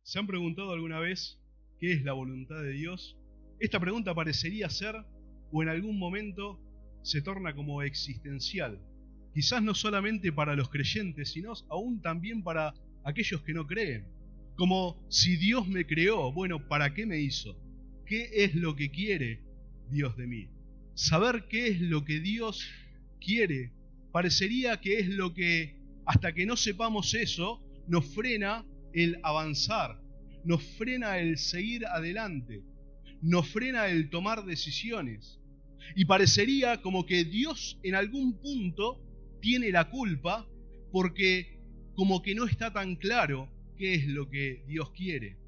¿Se han preguntado alguna vez qué es la voluntad de Dios? Esta pregunta parecería ser, o en algún momento se torna como existencial. Quizás no solamente para los creyentes, sino aún también para aquellos que no creen. Como si Dios me creó, bueno, ¿para qué me hizo? ¿Qué es lo que quiere Dios de mí? Saber qué es lo que Dios quiere parecería que es lo que, hasta que no sepamos eso, nos frena el avanzar, nos frena el seguir adelante, nos frena el tomar decisiones. Y parecería como que Dios en algún punto tiene la culpa porque como que no está tan claro qué es lo que Dios quiere.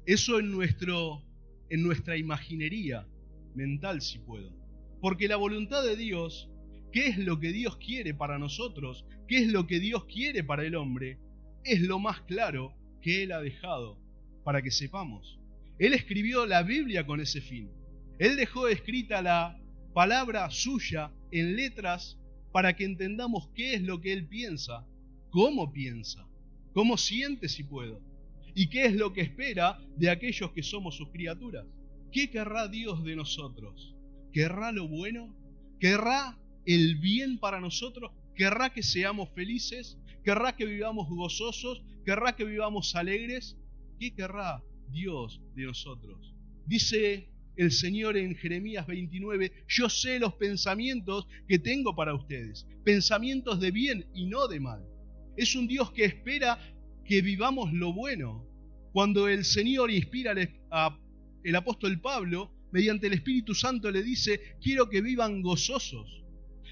Eso en nuestra imaginería mental, si puedo. Porque la voluntad de Dios, qué es lo que Dios quiere para nosotros, qué es lo que Dios quiere para el hombre, es lo más claro que Él ha dejado para que sepamos. Él escribió la Biblia con ese fin. Él dejó escrita la palabra suya en letras para que entendamos qué es lo que Él piensa, cómo siente si puedo, y qué es lo que espera de aquellos que somos sus criaturas. ¿Qué querrá Dios de nosotros? ¿Querrá lo bueno? ¿Querrá el bien para nosotros? ¿Querrá que seamos felices? ¿Querrá que vivamos gozosos? ¿Querrá que vivamos alegres? ¿Qué querrá Dios de nosotros? Dice el Señor en Jeremías 29, yo sé los pensamientos que tengo para ustedes, pensamientos de bien y no de mal. Es un Dios que espera que vivamos lo bueno. Cuando el Señor inspira al apóstol Pablo, mediante el Espíritu Santo le dice, quiero que vivan gozosos.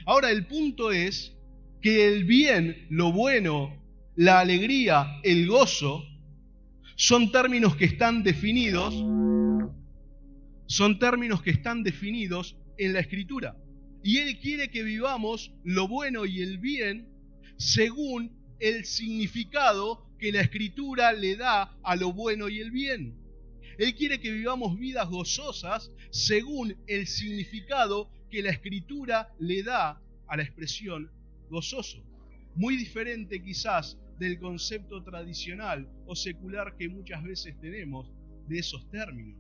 Ahora el punto es que el bien, lo bueno, la alegría, el gozo, son términos que están definidos en la Escritura. Y Él quiere que vivamos lo bueno y el bien según el significado que la Escritura le da a lo bueno y el bien. Él quiere que vivamos vidas gozosas según el significado que la Escritura le da a la expresión gozoso. Muy diferente quizás del concepto tradicional o secular que muchas veces tenemos de esos términos.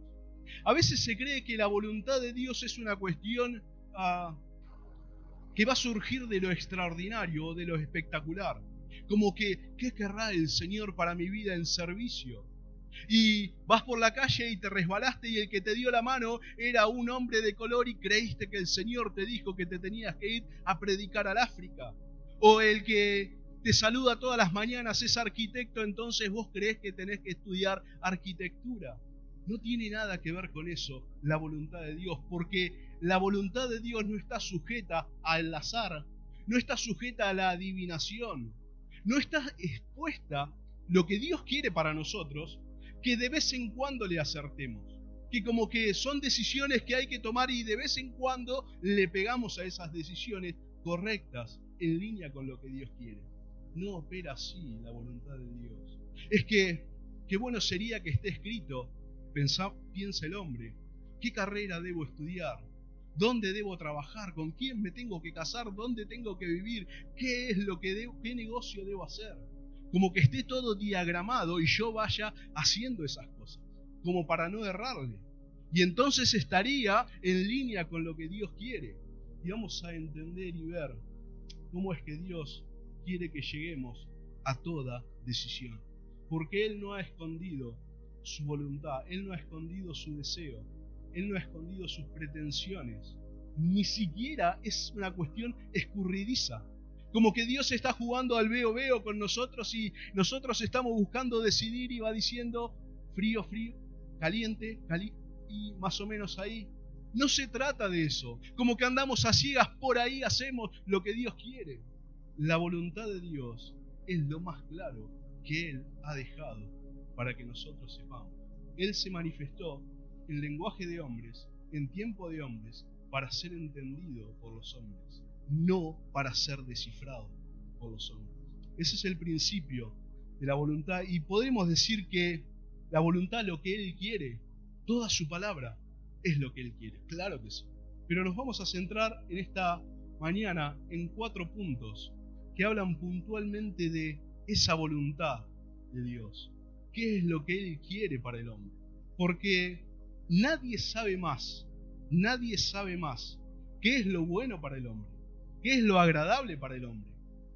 A veces se cree que la voluntad de Dios es una cuestión que va a surgir de lo extraordinario o de lo espectacular. Como que, ¿qué querrá el Señor para mi vida en servicio? Y vas por la calle y te resbalaste y el que te dio la mano era un hombre de color y creíste que el Señor te dijo que te tenías que ir a predicar al África. O el que te saluda todas las mañanas es arquitecto, entonces vos creés que tenés que estudiar arquitectura. No tiene nada que ver con eso la voluntad de Dios, porque la voluntad de Dios no está sujeta al azar, no está sujeta a la adivinación, no está expuesta lo que Dios quiere para nosotros, que de vez en cuando le acertemos, que como que son decisiones que hay que tomar y de vez en cuando le pegamos a esas decisiones correctas, en línea con lo que Dios quiere. No opera así la voluntad de Dios. Es que, qué bueno sería que esté escrito, piensa el hombre, ¿qué carrera debo estudiar? ¿Dónde debo trabajar? ¿Con quién me tengo que casar? ¿Dónde tengo que vivir? ¿Qué es lo que qué negocio debo hacer? Como que esté todo diagramado y yo vaya haciendo esas cosas, como para no errarle. Y entonces estaría en línea con lo que Dios quiere. Y vamos a entender y ver cómo es que Dios quiere que lleguemos a toda decisión. Porque Él no ha escondido su voluntad, Él no ha escondido su deseo, Él no ha escondido sus pretensiones. Ni siquiera es una cuestión escurridiza. Como que Dios está jugando al veo con nosotros y nosotros estamos buscando decidir y va diciendo frío, caliente, y más o menos ahí. No se trata de eso. Como que andamos a ciegas por ahí, hacemos lo que Dios quiere. La voluntad de Dios es lo más claro que Él ha dejado para que nosotros sepamos. Él se manifestó en lenguaje de hombres, en tiempo de hombres, para ser entendido por los hombres, no para ser descifrado por los hombres. Ese es el principio de la voluntad y podemos decir que la voluntad, lo que Él quiere, toda su palabra es lo que Él quiere, claro que sí. Pero nos vamos a centrar en esta mañana en 4 puntos que hablan puntualmente de esa voluntad de Dios. qué es lo que Él quiere para el hombre. Porque nadie sabe más qué es lo bueno para el hombre, qué es lo agradable para el hombre,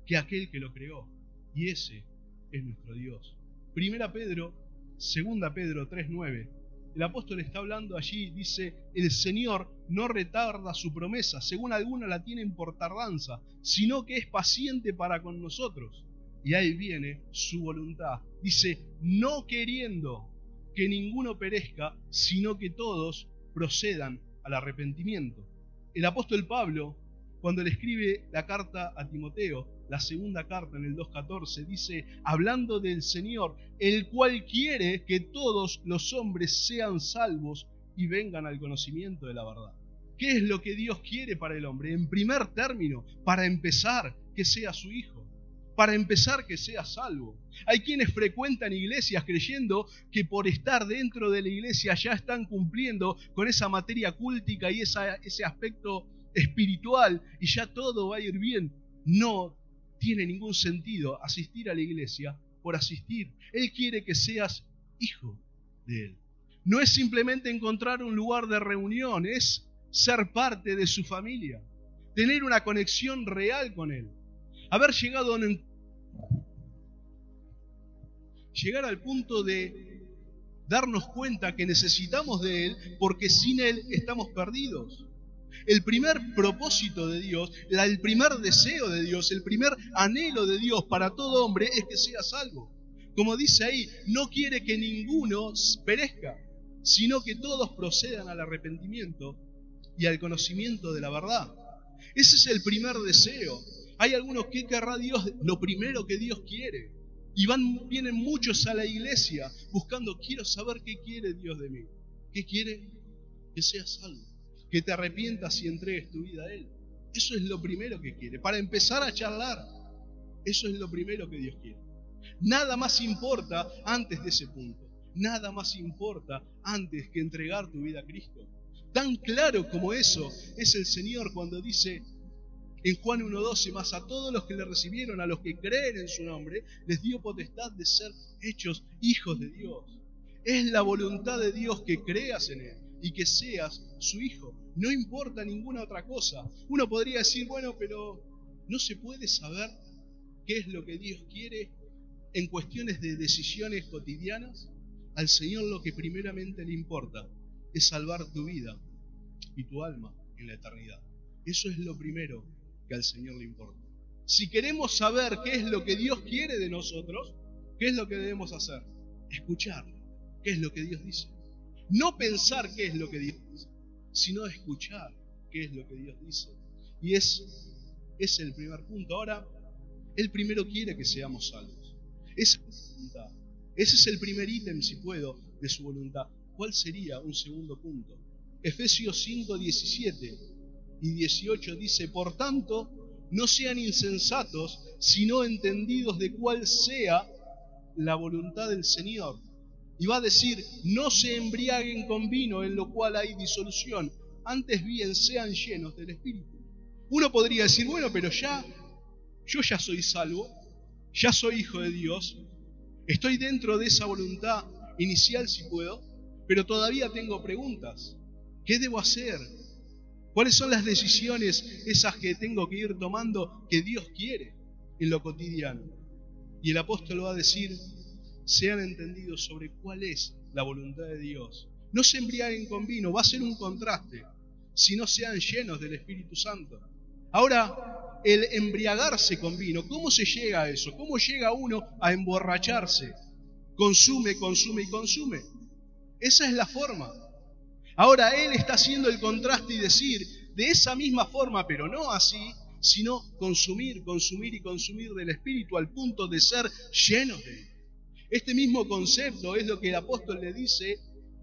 que aquel que lo creó. Y ese es nuestro Dios. Primera Pedro, segunda Pedro 3:9. El apóstol está hablando allí, dice: el Señor no retarda su promesa, según algunos la tienen por tardanza, sino que es paciente para con nosotros. Y ahí viene su voluntad. Dice: no queriendo que ninguno perezca, sino que todos procedan al arrepentimiento. El apóstol Pablo, cuando le escribe la carta a Timoteo, la segunda carta en el 2:14, dice, hablando del Señor, el cual quiere que todos los hombres sean salvos y vengan al conocimiento de la verdad. ¿Qué es lo que Dios quiere para el hombre? En primer término, para empezar, que sea su hijo. Para empezar, que sea salvo. Hay quienes frecuentan iglesias creyendo que por estar dentro de la iglesia ya están cumpliendo con esa materia cúltica y ese aspecto espiritual y ya todo va a ir bien. No tiene ningún sentido asistir a la iglesia por asistir. Él quiere que seas hijo de Él. No es simplemente encontrar un lugar de reunión, es ser parte de su familia, tener una conexión real con Él. Haber llegado llegar al punto de darnos cuenta que necesitamos de Él, porque sin Él estamos perdidos. El primer propósito de Dios, el primer deseo de Dios, el primer anhelo de Dios para todo hombre es que sea salvo. Como dice ahí, no quiere que ninguno perezca, sino que todos procedan al arrepentimiento y al conocimiento de la verdad. Ese es el primer deseo. Hay algunos que querrá Dios, lo primero que Dios quiere. Y vienen muchos a la iglesia buscando, quiero saber qué quiere Dios de mí. ¿Qué quiere? Que seas salvo, que te arrepientas y entregues tu vida a Él. Eso es lo primero que quiere. Para empezar a charlar, eso es lo primero que Dios quiere. Nada más importa antes de ese punto. Nada más importa antes que entregar tu vida a Cristo. Tan claro como eso es el Señor cuando dice en Juan 1:12, más a todos los que le recibieron, a los que creen en su nombre, les dio potestad de ser hechos hijos de Dios. Es la voluntad de Dios que creas en Él y que seas su hijo. No importa ninguna otra cosa. Uno podría decir, bueno, pero ¿no se puede saber qué es lo que Dios quiere en cuestiones de decisiones cotidianas? Al Señor lo que primeramente le importa es salvar tu vida y tu alma en la eternidad. Eso es lo primero que al Señor le importa. Si queremos saber qué es lo que Dios quiere de nosotros, ¿qué es lo que debemos hacer? Escucharlo. ¿Qué es lo que Dios dice? No pensar qué es lo que Dios dice, sino escuchar qué es lo que Dios dice. Y es el primer punto. Ahora, Él primero quiere que seamos salvos. Esa es su voluntad. Ese es el primer ítem, si puedo, de su voluntad. ¿Cuál sería un segundo punto? Efesios 5:17 y 18 dice, por tanto, no sean insensatos, sino entendidos de cuál sea la voluntad del Señor. Y va a decir, no se embriaguen con vino, en lo cual hay disolución, antes bien sean llenos del Espíritu. Uno podría decir, bueno, pero yo ya soy salvo, ya soy hijo de Dios, estoy dentro de esa voluntad inicial si puedo, pero todavía tengo preguntas. ¿Qué debo hacer? ¿Cuáles son las decisiones esas que tengo que ir tomando que Dios quiere en lo cotidiano? Y el apóstol va a decir, sean entendidos sobre cuál es la voluntad de Dios. No se embriaguen con vino, va a ser un contraste, sino sean llenos del Espíritu Santo. Ahora, el embriagarse con vino, ¿cómo se llega a eso? ¿Cómo llega uno a emborracharse? Consume, consume y consume. Esa es la forma. Ahora Él está haciendo el contraste y decir, de esa misma forma, pero no así, sino consumir, consumir y consumir del Espíritu al punto de ser llenos de Él. Este mismo concepto es lo que el apóstol le dice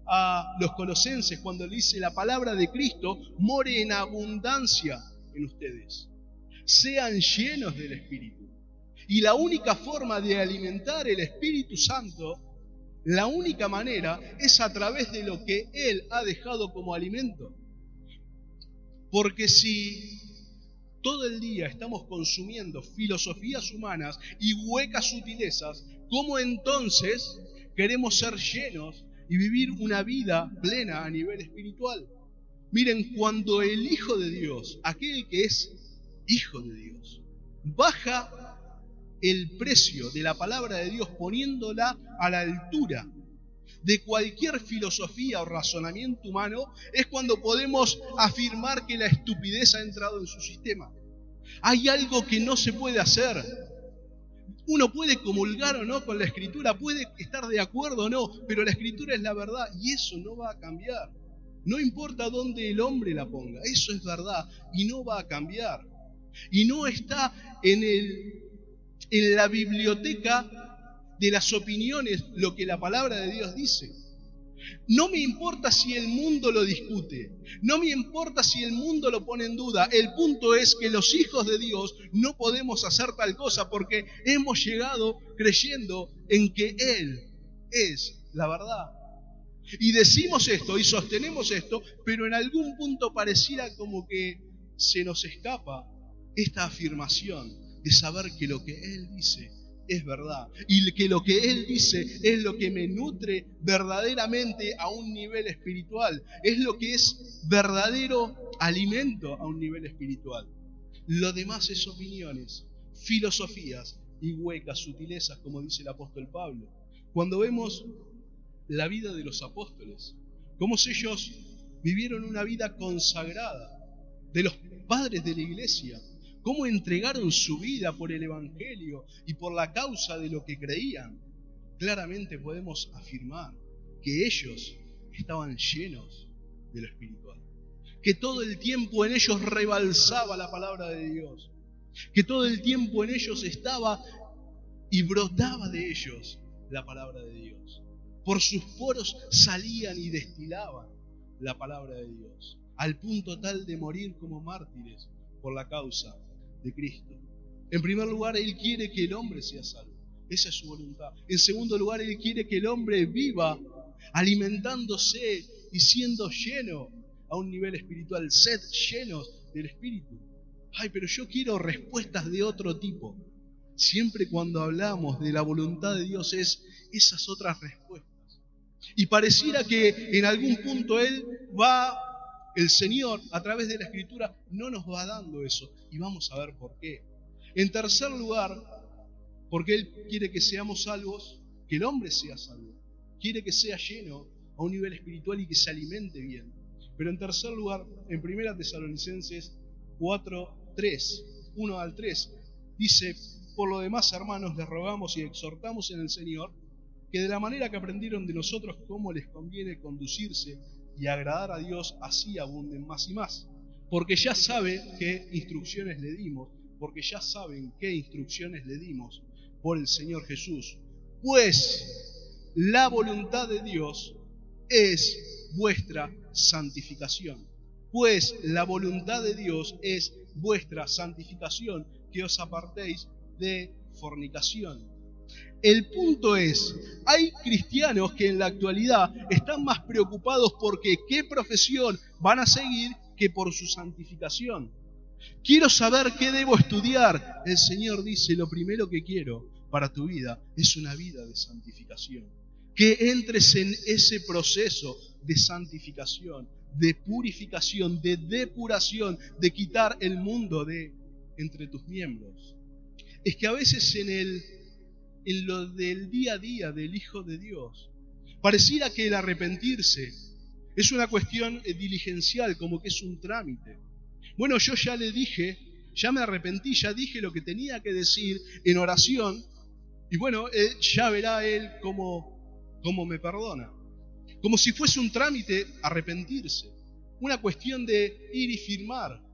a los colosenses cuando le dice la palabra de Cristo more en abundancia en ustedes. Sean llenos del Espíritu. Y la única forma de alimentar el Espíritu Santo, la única manera es a través de lo que Él ha dejado como alimento. Porque si todo el día estamos consumiendo filosofías humanas y huecas sutilezas, ¿cómo entonces queremos ser llenos y vivir una vida plena a nivel espiritual. Miren, cuando el Hijo de Dios, aquel que es Hijo de Dios, baja el precio de la palabra de Dios poniéndola a la altura de cualquier filosofía o razonamiento humano, es cuando podemos afirmar que la estupidez ha entrado en su sistema. Hay algo que no se puede hacer. Uno puede comulgar o no con la Escritura, puede estar de acuerdo o no, pero la Escritura es la verdad y eso no va a cambiar. No importa dónde el hombre la ponga, eso es verdad y no va a cambiar. Y no está en la biblioteca de las opiniones lo que la palabra de Dios dice. No me importa si el mundo lo discute, no me importa si el mundo lo pone en duda. El punto es que los hijos de Dios no podemos hacer tal cosa porque hemos llegado creyendo en que Él es la verdad. Y decimos esto y sostenemos esto, pero en algún punto pareciera como que se nos escapa esta afirmación de saber que lo que Él dice es verdad y que lo que Él dice es lo que me nutre verdaderamente a un nivel espiritual, es lo que es verdadero alimento a un nivel espiritual. Lo demás es opiniones, filosofías y huecas sutilezas, como dice el apóstol Pablo. Cuando vemos la vida de los apóstoles, cómo ellos vivieron una vida consagrada, de los padres de la iglesia, cómo entregaron su vida por el Evangelio y por la causa de lo que creían, claramente podemos afirmar que ellos estaban llenos de lo espiritual, que todo el tiempo en ellos rebalsaba la palabra de Dios, que todo el tiempo en ellos estaba y brotaba de ellos la palabra de Dios. Por sus poros salían y destilaban la palabra de Dios, al punto tal de morir como mártires por la causa de Cristo. En primer lugar, Él quiere que el hombre sea salvo. Esa es su voluntad. En segundo lugar, Él quiere que el hombre viva alimentándose y siendo lleno a un nivel espiritual. Sed llenos del Espíritu. Ay, pero yo quiero respuestas de otro tipo. Siempre cuando hablamos de la voluntad de Dios es esas otras respuestas. Y pareciera que en algún punto el Señor, a través de la Escritura, no nos va dando eso. Y vamos a ver por qué. En tercer lugar, porque Él quiere que seamos salvos, que el hombre sea salvo. Quiere que sea lleno a un nivel espiritual y que se alimente bien. Pero en tercer lugar, en 1 Tesalonicenses 4:3, 1 al 3, dice: por lo demás, hermanos, les rogamos y exhortamos en el Señor que de la manera que aprendieron de nosotros cómo les conviene conducirse y agradar a Dios, así abunden más y más. Porque ya saben qué instrucciones le dimos, por el Señor Jesús. Pues la voluntad de Dios es vuestra santificación. Que os apartéis de fornicación. El punto es, hay cristianos que en la actualidad están más preocupados porque qué profesión van a seguir que por su santificación. Quiero saber qué debo estudiar. El Señor dice, lo primero que quiero para tu vida es una vida de santificación. Que entres en ese proceso de santificación, de purificación, de depuración, de quitar el mundo de entre tus miembros. Es que a veces en lo del día a día del Hijo de Dios, pareciera que el arrepentirse es una cuestión diligencial, como que es un trámite. Bueno, yo ya le dije, ya me arrepentí, ya dije lo que tenía que decir en oración, y bueno, ya verá Él cómo me perdona. Como si fuese un trámite arrepentirse, una cuestión de ir y firmar.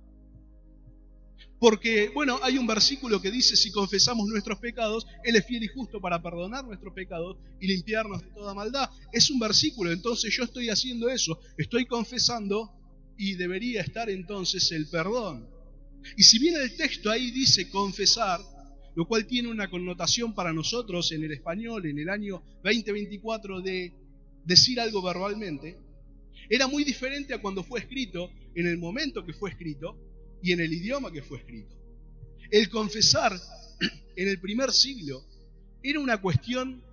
Porque, bueno, hay un versículo que dice, si confesamos nuestros pecados, Él es fiel y justo para perdonar nuestros pecados y limpiarnos de toda maldad. Es un versículo, entonces yo estoy haciendo eso, estoy confesando y debería estar entonces el perdón. Y si bien el texto ahí dice confesar, lo cual tiene una connotación para nosotros en el español, en el año 2024, de decir algo verbalmente, era muy diferente a cuando fue escrito, en el momento que fue escrito, y en el idioma que fue escrito. El confesar en el primer siglo era una cuestión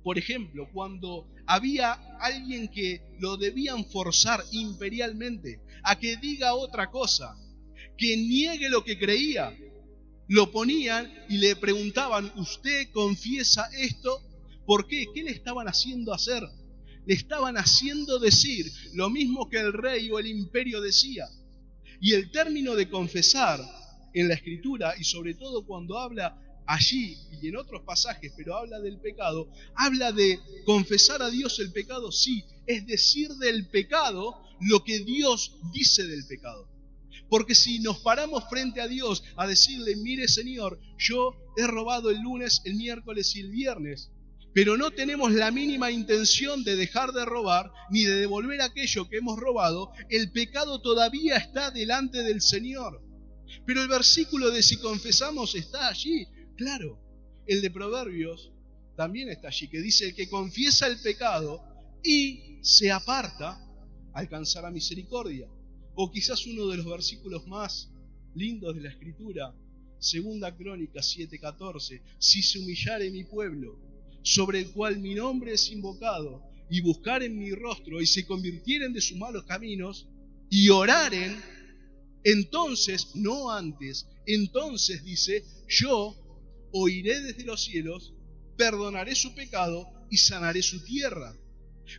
Por ejemplo, cuando había alguien que lo debían forzar imperialmente a que diga otra cosa, que niegue lo que creía, lo ponían y le preguntaban, ¿usted confiesa esto? ¿Por qué? ¿Qué le estaban haciendo hacer? Le estaban haciendo decir lo mismo que el rey o el imperio decía. Y el término de confesar en la Escritura, y sobre todo cuando habla allí y en otros pasajes, pero habla del pecado, habla de confesar a Dios el pecado, sí, es decir del pecado lo que Dios dice del pecado. Porque si nos paramos frente a Dios a decirle, mire Señor, yo he robado el lunes, el miércoles y el viernes, pero no tenemos la mínima intención de dejar de robar ni de devolver aquello que hemos robado, el pecado todavía está delante del Señor. Pero el versículo de si confesamos está allí, claro. El de Proverbios también está allí, que dice, el que confiesa el pecado y se aparta, alcanzará misericordia. O quizás uno de los versículos más lindos de la Escritura, 2 Crónicas 7:14, si se humillare mi pueblo, sobre el cual mi nombre es invocado, y buscaren mi rostro, y se convirtieren de sus malos caminos, y oraren, entonces, no antes, entonces dice, yo oiré desde los cielos, perdonaré su pecado y sanaré su tierra.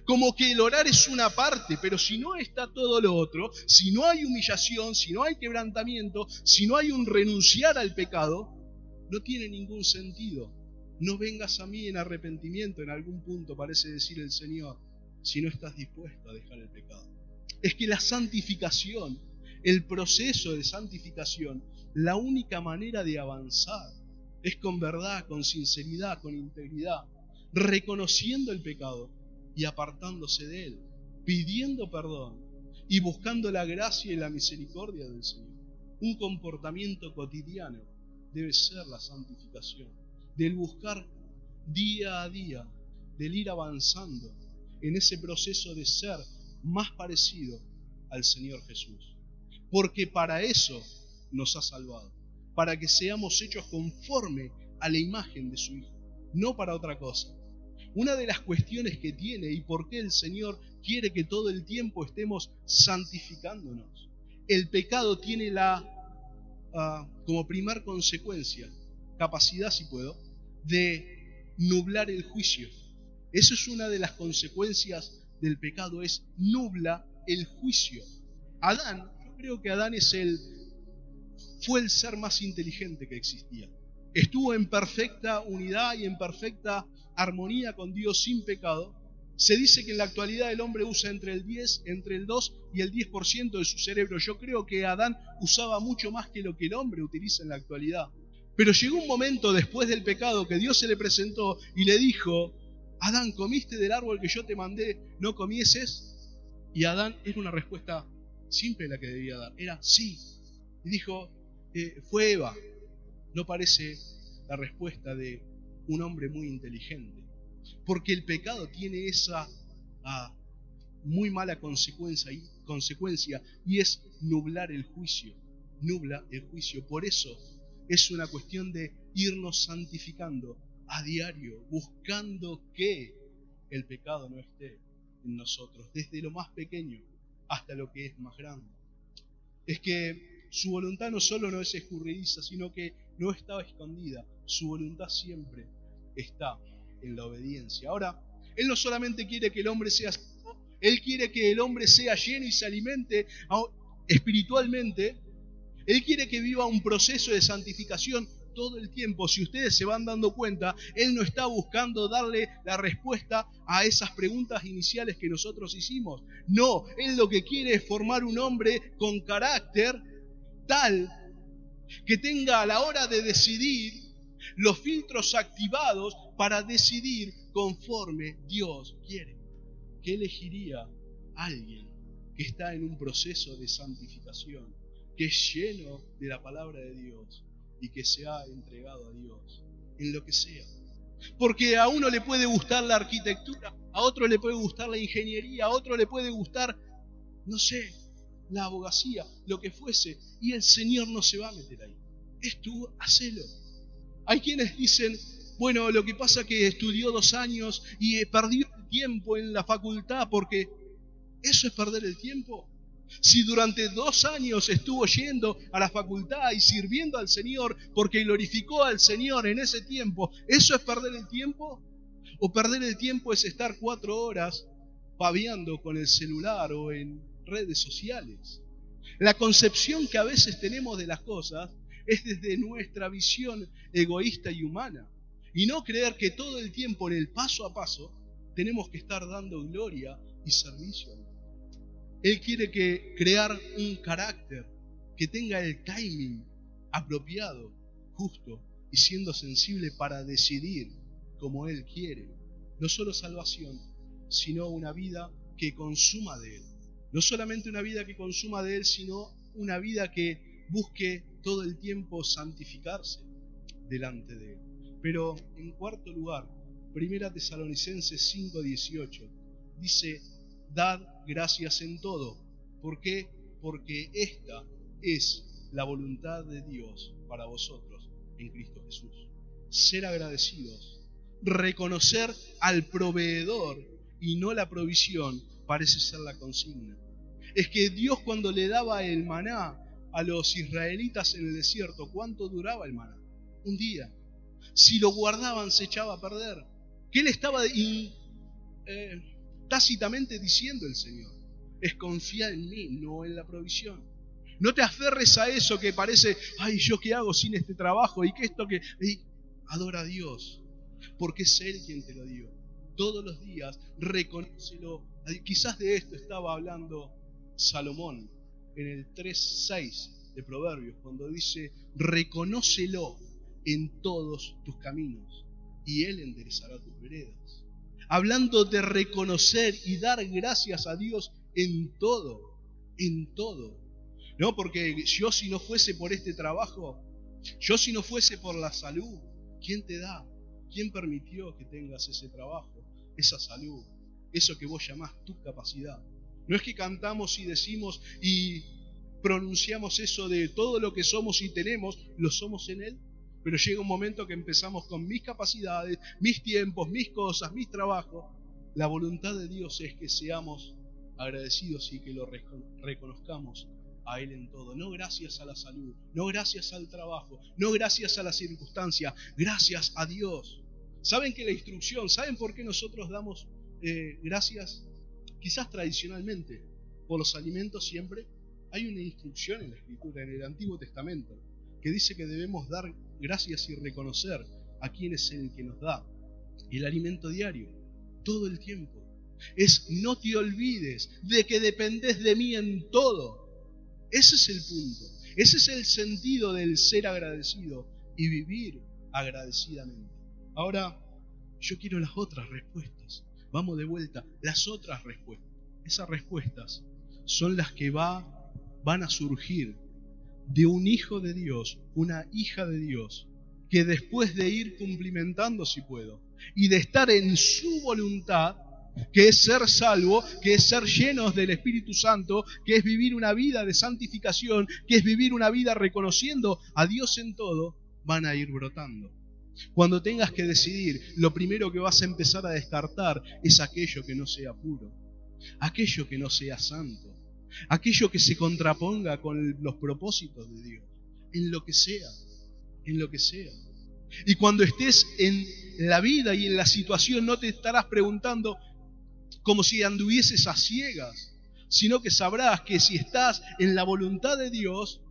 Como que el orar es una parte, pero si no está todo lo otro, si no hay humillación, si no hay quebrantamiento, si no hay un renunciar al pecado, no tiene ningún sentido. No vengas a mí en arrepentimiento, en algún punto parece decir el Señor, si no estás dispuesto a dejar el pecado. Es que la santificación, el proceso de santificación, la única manera de avanzar es con verdad, con sinceridad, con integridad, reconociendo el pecado y apartándose de él, pidiendo perdón y buscando la gracia y la misericordia del Señor. Un comportamiento cotidiano debe ser la santificación, del buscar día a día, del ir avanzando en ese proceso de ser más parecido al Señor Jesús. Porque para eso nos ha salvado, para que seamos hechos conforme a la imagen de su Hijo, no para otra cosa. Una de las cuestiones que tiene y por qué el Señor quiere que todo el tiempo estemos santificándonos. El pecado tiene como primer consecuencia, capacidad, si puedo, de nublar el juicio. Eso es una de las consecuencias del pecado, es nubla el juicio. Adán, yo creo que Adán fue el ser más inteligente que existía. Estuvo en perfecta unidad y en perfecta armonía con Dios sin pecado. Se dice que en la actualidad el hombre usa entre el 2 y el 10% de su cerebro. Yo creo que Adán usaba mucho más que lo que el hombre utiliza en la actualidad. Pero llegó un momento después del pecado que Dios se le presentó y le dijo, Adán, ¿comiste del árbol que yo te mandé, no comieses? Y Adán, era una respuesta simple la que debía dar, era sí. Y dijo, fue Eva. No parece la respuesta de un hombre muy inteligente. Porque el pecado tiene esa muy mala consecuencia y es nublar el juicio. Nubla el juicio. Por eso es una cuestión de irnos santificando a diario, buscando que el pecado no esté en nosotros, desde lo más pequeño hasta lo que es más grande. Es que su voluntad no solo no es escurridiza, sino que no está escondida. Su voluntad siempre está en la obediencia. Ahora, Él no solamente quiere que el hombre sea salvo, Él quiere que el hombre sea lleno y se alimente espiritualmente. Él quiere que viva un proceso de santificación todo el tiempo. Si ustedes se van dando cuenta, Él no está buscando darle la respuesta a esas preguntas iniciales que nosotros hicimos. No, Él lo que quiere es formar un hombre con carácter tal que tenga a la hora de decidir los filtros activados para decidir conforme Dios quiere. ¿Qué elegiría alguien que está en un proceso de santificación, que es lleno de la palabra de Dios y que se ha entregado a Dios en lo que sea? Porque a uno le puede gustar la arquitectura, a otro le puede gustar la ingeniería, a otro le puede gustar, no sé, la abogacía, lo que fuese, y el Señor no se va a meter ahí. Es tú, hacelo. Hay quienes dicen, bueno, lo que pasa es que estudió 2 años y perdió el tiempo en la facultad, porque ¿eso es perder el tiempo? Si durante 2 años estuvo yendo a la facultad y sirviendo al Señor porque glorificó al Señor en ese tiempo, ¿eso es perder el tiempo? ¿O perder el tiempo es estar 4 horas paviando con el celular o en redes sociales? La concepción que a veces tenemos de las cosas es desde nuestra visión egoísta y humana. Y no creer que todo el tiempo en el paso a paso tenemos que estar dando gloria y servicio a Dios. Él quiere crear un carácter que tenga el timing apropiado, justo y siendo sensible para decidir como Él quiere. No solo salvación, sino una vida que consuma de Él. No solamente una vida que consuma de Él, sino una vida que busque todo el tiempo santificarse delante de Él. Pero en cuarto lugar, 1 Tesalonicenses 5:18 dice: dad gracias en todo. ¿Por qué? Porque esta es la voluntad de Dios para vosotros en Cristo Jesús. Ser agradecidos, reconocer al proveedor y no la provisión, parece ser la consigna. Es que Dios, cuando le daba el maná a los israelitas en el desierto, ¿cuánto duraba el maná? 1 día. Si lo guardaban, se echaba a perder. ¿Qué le estaba tácitamente diciendo el Señor? Es confiar en mí, no en la provisión. No te aferres a eso que parece, ay, ¿yo qué hago sin este trabajo? Y que esto que... adora a Dios, porque es Él quien te lo dio. Todos los días, reconócelo. Quizás de esto estaba hablando Salomón en el 3:6 de Proverbios, cuando dice: reconócelo en todos tus caminos y Él enderezará tus veredas. Hablando de reconocer y dar gracias a Dios en todo, en todo. No, porque yo, si no fuese por este trabajo, yo, si no fuese por la salud, ¿quién te da? ¿Quién permitió que tengas ese trabajo, esa salud, eso que vos llamás tu capacidad? No es que cantamos y decimos y pronunciamos eso de todo lo que somos y tenemos, lo somos en Él. Pero llega un momento que empezamos con mis capacidades, mis tiempos, mis cosas, mis trabajos. La voluntad de Dios es que seamos agradecidos y que lo reconozcamos a Él en todo. No gracias a la salud, no gracias al trabajo, no gracias a la circunstancia, gracias a Dios. ¿Saben que la instrucción, saben por qué nosotros damos gracias? Quizás tradicionalmente, por los alimentos siempre. Hay una instrucción en la Escritura, en el Antiguo Testamento, que dice que debemos dar gracias y reconocer a quién es el que nos da el alimento diario, todo el tiempo. Es: no te olvides de que dependés de mí en todo. Ese es el punto, ese es el sentido del ser agradecido y vivir agradecidamente. Ahora, yo quiero las otras respuestas. Vamos de vuelta, las otras respuestas. Esas respuestas son las que van a surgir de un hijo de Dios, una hija de Dios, que después de ir cumplimentando, si puedo, y de estar en su voluntad, que es ser salvo, que es ser llenos del Espíritu Santo, que es vivir una vida de santificación, que es vivir una vida reconociendo a Dios en todo, van a ir brotando. Cuando tengas que decidir, lo primero que vas a empezar a descartar es aquello que no sea puro, aquello que no sea santo, aquello que se contraponga con los propósitos de Dios, en lo que sea, en lo que sea. Y cuando estés en la vida y en la situación, no te estarás preguntando como si anduvieses a ciegas, sino que sabrás que si estás en la voluntad de Dios,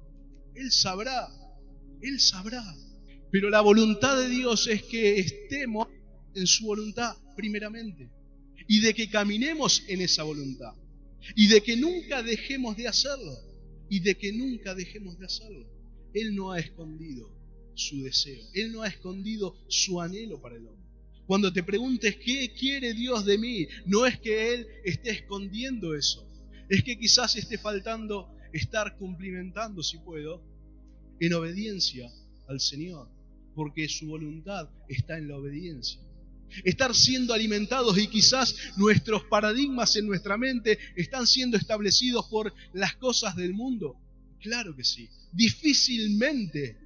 Él sabrá. Pero la voluntad de Dios es que estemos en su voluntad primeramente, y de que caminemos en esa voluntad, y de que nunca dejemos de hacerlo, Él no ha escondido su deseo, Él no ha escondido su anhelo para el hombre. Cuando te preguntes qué quiere Dios de mí, no es que Él esté escondiendo eso, es que quizás esté faltando estar cumplimentando, si puedo, en obediencia al Señor, porque su voluntad está en la obediencia. Estar siendo alimentados, y quizás nuestros paradigmas en nuestra mente están siendo establecidos por las cosas del mundo. Claro que sí. Difícilmente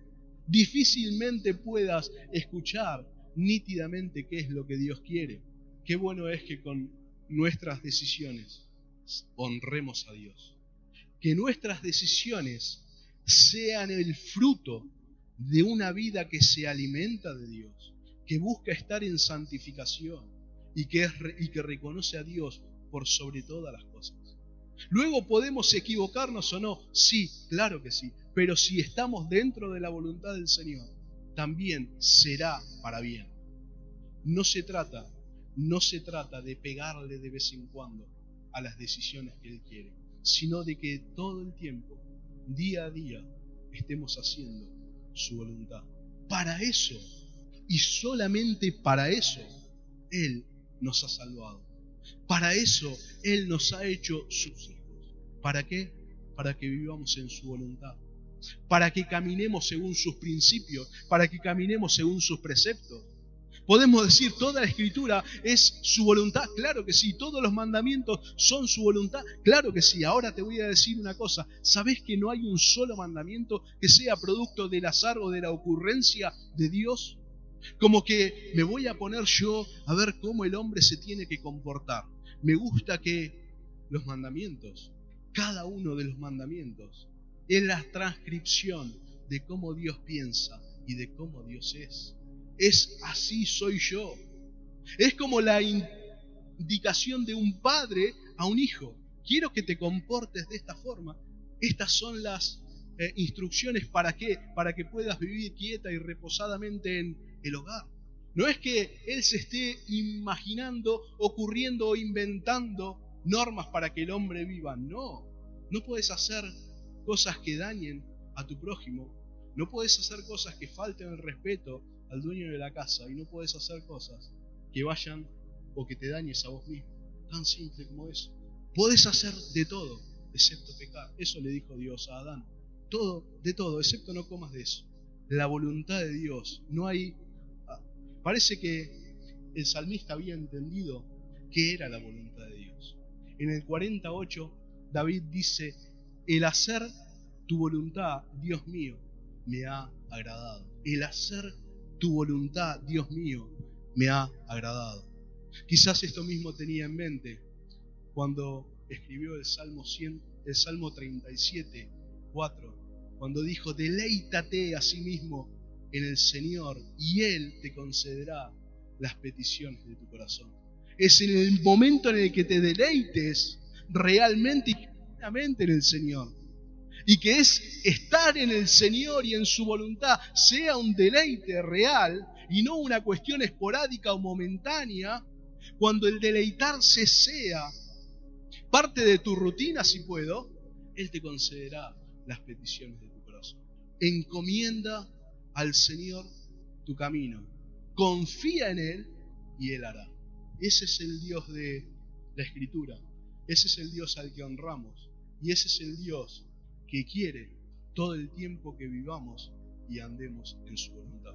puedas escuchar nítidamente qué es lo que Dios quiere. Qué bueno es que con nuestras decisiones honremos a Dios. Que nuestras decisiones sean el fruto de una vida que se alimenta de Dios, que busca estar en santificación y que reconoce a Dios por sobre todas las cosas. Luego podemos equivocarnos o no, sí, claro que sí, pero si estamos dentro de la voluntad del Señor, también será para bien. No se trata de pegarle de vez en cuando a las decisiones que Él quiere, sino de que todo el tiempo, día a día, estemos haciendo su voluntad. Para eso, y solamente para eso, Él nos ha salvado. Para eso Él nos ha hecho sus hijos. ¿Para qué? Para que vivamos en su voluntad. Para que caminemos según sus principios. Para que caminemos según sus preceptos. Podemos decir, toda la Escritura es su voluntad. Claro que sí. Todos los mandamientos son su voluntad. Claro que sí. Ahora te voy a decir una cosa. ¿Sabés que no hay un solo mandamiento que sea producto del azar o de la ocurrencia de Dios? Como que me voy a poner yo a ver cómo el hombre se tiene que comportar. Me gusta que los mandamientos, cada uno de los mandamientos, es la transcripción de cómo Dios piensa y de cómo Dios es. Es así soy yo. Es como la indicación de un padre a un hijo. Quiero que te comportes de esta forma. Estas son las instrucciones para qué, para que puedas vivir quieta y reposadamente en el hogar. No es que Él se esté imaginando, ocurriendo o inventando normas para que el hombre viva. No puedes hacer cosas que dañen a tu prójimo. No puedes hacer cosas que falten el respeto al dueño de la casa. Y no puedes hacer cosas que vayan o que te dañes a vos mismo. Tan simple como eso. Podés hacer de todo, excepto pecar. Eso le dijo Dios a Adán. De todo, excepto no comas de eso. La voluntad de Dios. No hay... Parece que el salmista había entendido qué era la voluntad de Dios. En el 48, David dice, el hacer tu voluntad, Dios mío, me ha agradado. El hacer tu voluntad, Dios mío, me ha agradado. Quizás esto mismo tenía en mente cuando escribió el Salmo 37, 4, cuando dijo, deleítate a sí mismo en el Señor y Él te concederá las peticiones de tu corazón. Es en el momento en el que te deleites realmente y genuinamente en el Señor, y que es estar en el Señor y en su voluntad sea un deleite real y no una cuestión esporádica o momentánea, cuando el deleitarse sea parte de tu rutina, si puedo, Él te concederá las peticiones de tu corazón. Encomienda al Señor tu camino. Confía en Él y Él hará. Ese es el Dios de la Escritura. Ese es el Dios al que honramos. Y ese es el Dios que quiere todo el tiempo que vivamos y andemos en su voluntad.